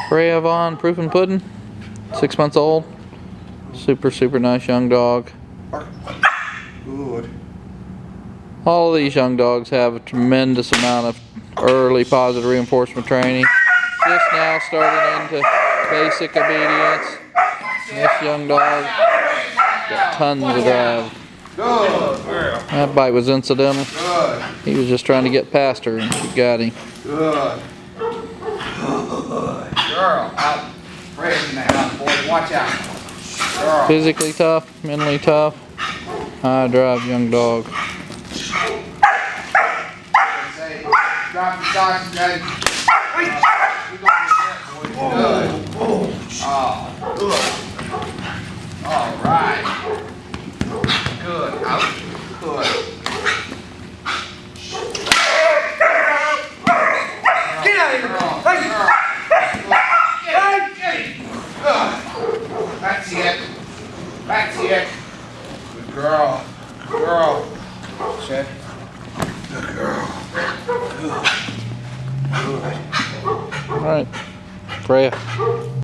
Freya on Prufenpuden, 6 months old. Super nice young dog. Good. All of these young dogs have a tremendous amount of early positive reinforcement training. Just now starting into basic obedience. This young dog got tons of drive. Good. That bite was incidental. Good. He was just trying to get past her and she got him. Good. Girl, out. Freya's in the house, boy. Watch out. Girl. Physically tough, mentally tough, high drive young dog. Say, drop the socks, Daddy. You're going to get boy. Good. Oh, good. All right. Good. Out. Good. Get out of here. Girl. That's it. That's it. Good girl. Girl. Shit. Good girl. Good. All right, Freya.